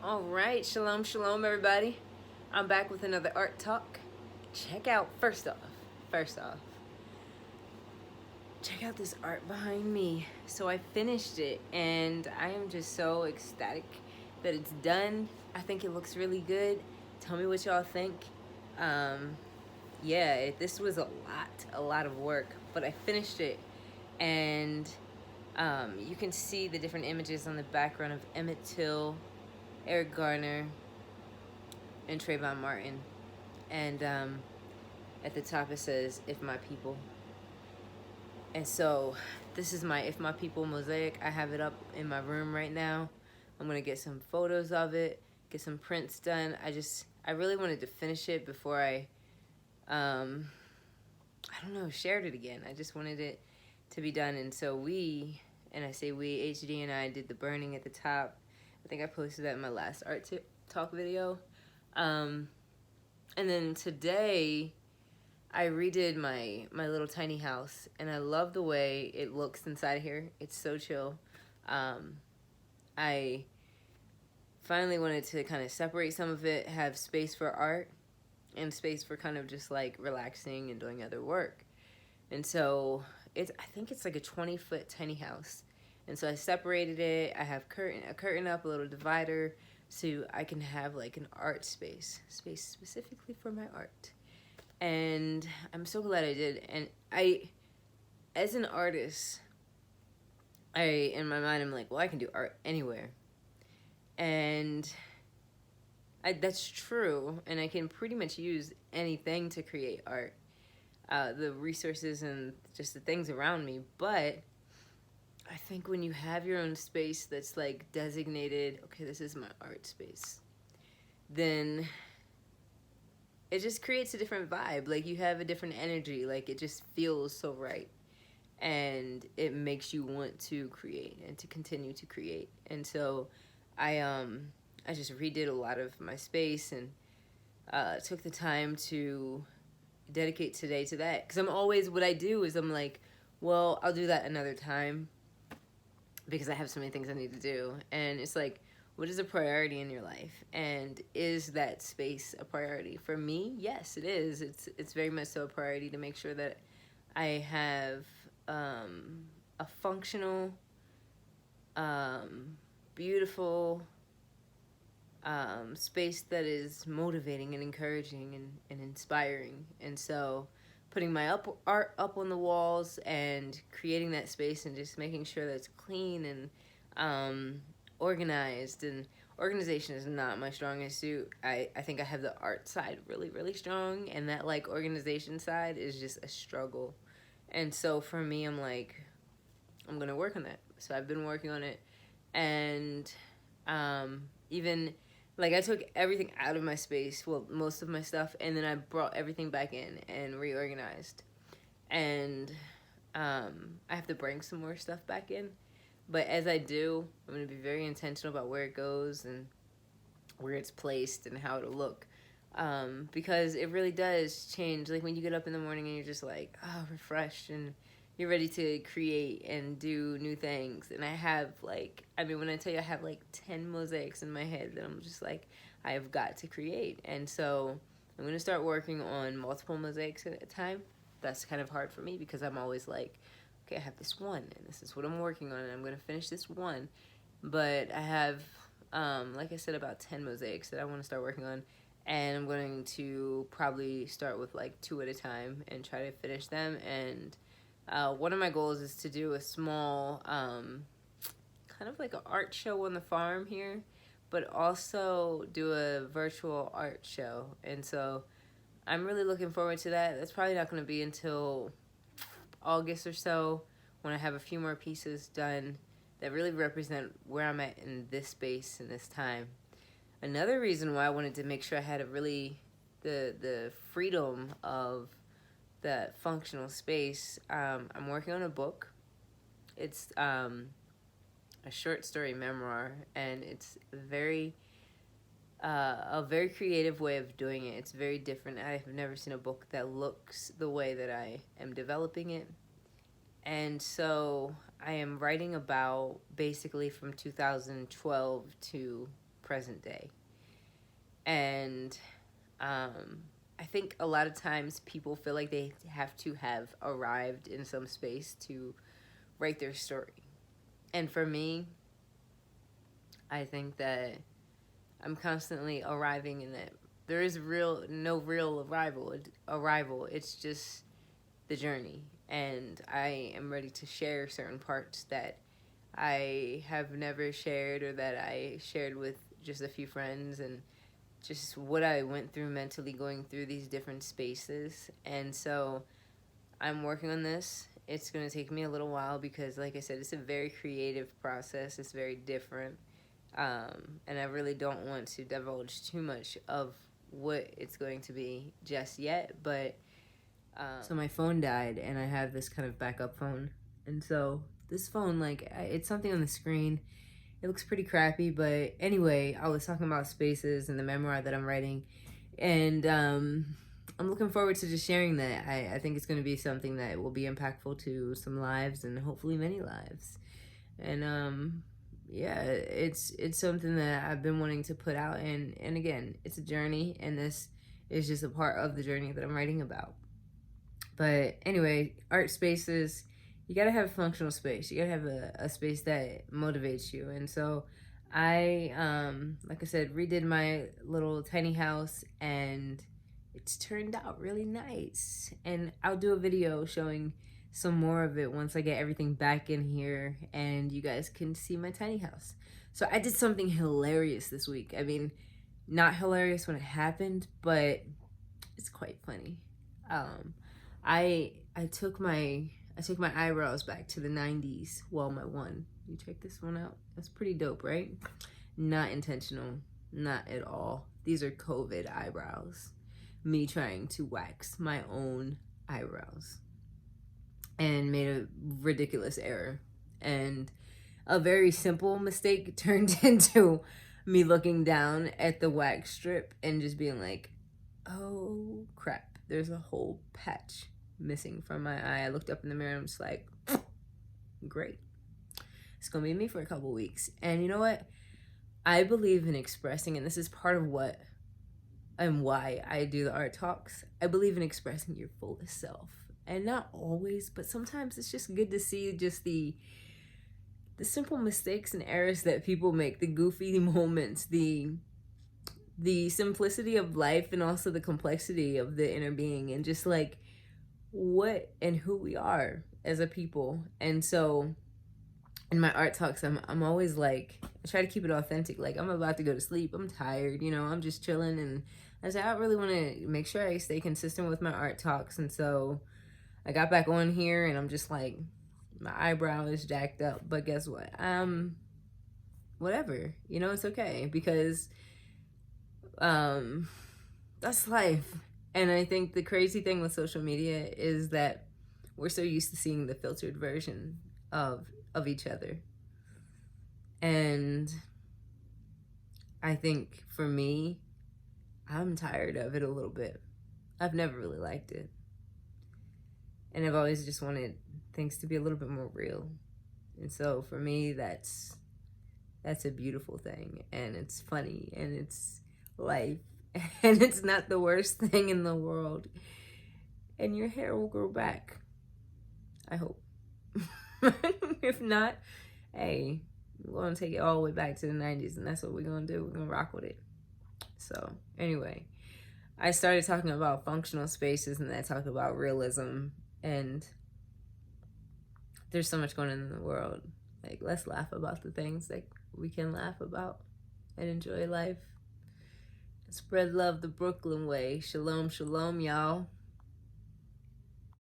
All right, shalom, shalom, everybody. I'm back with another art talk. Check out, first off, check out this art behind me. So I finished it, and I am just so ecstatic that it's done. I think it looks really good. Tell me what y'all think. Um, this was a lot of work, but I finished it, and you can see the different images on the background of Emmett Till, Eric Garner, and Trayvon Martin. And at the top it says, "If My People." And so this is my "If My People" mosaic. I have it up in my room right now. I'm gonna get some photos of it, get some prints done. I really wanted to finish it before um, I don't know, shared it again. I just wanted it to be done. And so and I say we, HD and I did the burning at the top. I think I posted that in my last art talk video. Um, and then today I redid my little tiny house, and I love the way it looks inside of here. It's so chill. I finally wanted to kind of separate some of it, have space for art and space for kind of just like relaxing and doing other work. And so I think it's like a 20-foot tiny house. And so I separated it. I have a curtain up, a little divider, so I can have like an art space specifically for my art. And I'm so glad I did. And as an artist, in my mind, I'm like, well, I can do art anywhere. And that's true. And I can pretty much use anything to create art. The resources and just the things around me. But I think when you have your own space that's like designated, okay, this is my art space, then it just creates a different vibe. Like you have a different energy. Like it just feels so right. And it makes you want to create and to continue to create. And so I just redid a lot of my space and took the time to dedicate today to that. Because what I do is I'm like, well, I'll do that another time because I have so many things I need to do. And it's like, what is a priority in your life? And is that space a priority? For me, yes, it is. It's very much so a priority to make sure that I have a functional, beautiful space that is motivating and encouraging and inspiring. And so putting my art up on the walls and creating that space and just making sure that it's clean and organized. And organization is not my strongest suit. I think I have the art side really, really strong, and that like organization side is just a struggle. And so for me, I'm like, I'm gonna work on that. So I've been working on it. And even like I took everything out of my space, well, most of my stuff, and then I brought everything back in and reorganized. And I have to bring some more stuff back in. But as I do, I'm going to be very intentional about where it goes and where it's placed and how it'll look. Because it really does change. Like when you get up in the morning and you're just like, oh, refreshed, and you're ready to create and do new things. And I have like, I mean, when I tell you I have like 10 mosaics in my head that I'm just like, I have got to create. And so I'm going to start working on multiple mosaics at a time. That's kind of hard for me because I'm always like, okay, I have this one and this is what I'm working on and I'm going to finish this one. But I have, like I said, about 10 mosaics that I want to start working on. And I'm going to probably start with like 2 at a time and try to finish them. And one of my goals is to do a small, kind of like an art show on the farm here, but also do a virtual art show. And so I'm really looking forward to that. That's probably not going to be until August or so when I have a few more pieces done that really represent where I'm at in this space and this time. Another reason why I wanted to make sure I had the freedom of that functional space. I'm working on a book. It's a short story memoir, and it's a very creative way of doing it. It's very different. I've never seen a book that looks the way that I am developing it. And so I am writing about basically from 2012 to present day. And I think a lot of times people feel like they have to have arrived in some space to write their story. And for me, I think that I'm constantly arriving in that. There is no real arrival. It's just the journey. And I am ready to share certain parts that I have never shared, or that I shared with just a few friends, and just what I went through mentally going through these different spaces. And so I'm working on this. It's going to take me a little while because, like I said, it's a very creative process. It's very different. And I really don't want to divulge too much of what it's going to be just yet. But so my phone died, and I have this kind of backup phone. And so this phone, like, it's something on the screen. It looks pretty crappy, but anyway, I was talking about spaces and the memoir that I'm writing, and I'm looking forward to just sharing that. I think it's going to be something that will be impactful to some lives, and hopefully many lives. And yeah, it's something that I've been wanting to put out, and again, it's a journey, and this is just a part of the journey that I'm writing about. But anyway, art spaces, you gotta have a functional space. You gotta have a space that motivates you. And so I, like I said, redid my little tiny house, and it's turned out really nice. And I'll do a video showing some more of it once I get everything back in here and you guys can see my tiny house. So I did something hilarious this week. I mean, not hilarious when it happened, but it's quite funny. I took my eyebrows back to the 90s. Well, my one. You check this one out. That's pretty dope, right? Not intentional. Not at all. These are COVID eyebrows. Me trying to wax my own eyebrows. And made a ridiculous error. And a very simple mistake turned into me looking down at the wax strip and just being like, oh crap, there's a whole patch missing from my eye. I looked up in the mirror and I'm just like, great. It's gonna be me for a couple weeks. And you know what? I believe in expressing, and this is part of what and why I do the art talks. I believe in expressing your fullest self. And not always, but sometimes it's just good to see just the simple mistakes and errors that people make, the goofy moments, the simplicity of life, and also the complexity of the inner being, and just like what and who we are as a people. And so in my art talks, I'm always like, I try to keep it authentic. Like, I'm about to go to sleep, I'm tired, I'm just chilling, and I said I really want to make sure I stay consistent with my art talks. And so I got back on here, and I'm just like, my eyebrow is jacked up, but guess what? Whatever, it's okay, because that's life. And I think the crazy thing with social media is that we're so used to seeing the filtered version of each other. And I think for me, I'm tired of it a little bit. I've never really liked it. And I've always just wanted things to be a little bit more real. And so for me, that's a beautiful thing. And it's funny. And it's life. And it's not the worst thing in the world. And your hair will grow back. I hope. If not, hey, we're going to take it all the way back to the 90s. And that's what we're going to do. We're going to rock with it. So anyway, I started talking about functional spaces, and then I talked about realism. And there's so much going on in the world. Like, let's laugh about the things that we can laugh about and enjoy life. Spread love the Brooklyn way. Shalom, shalom, y'all.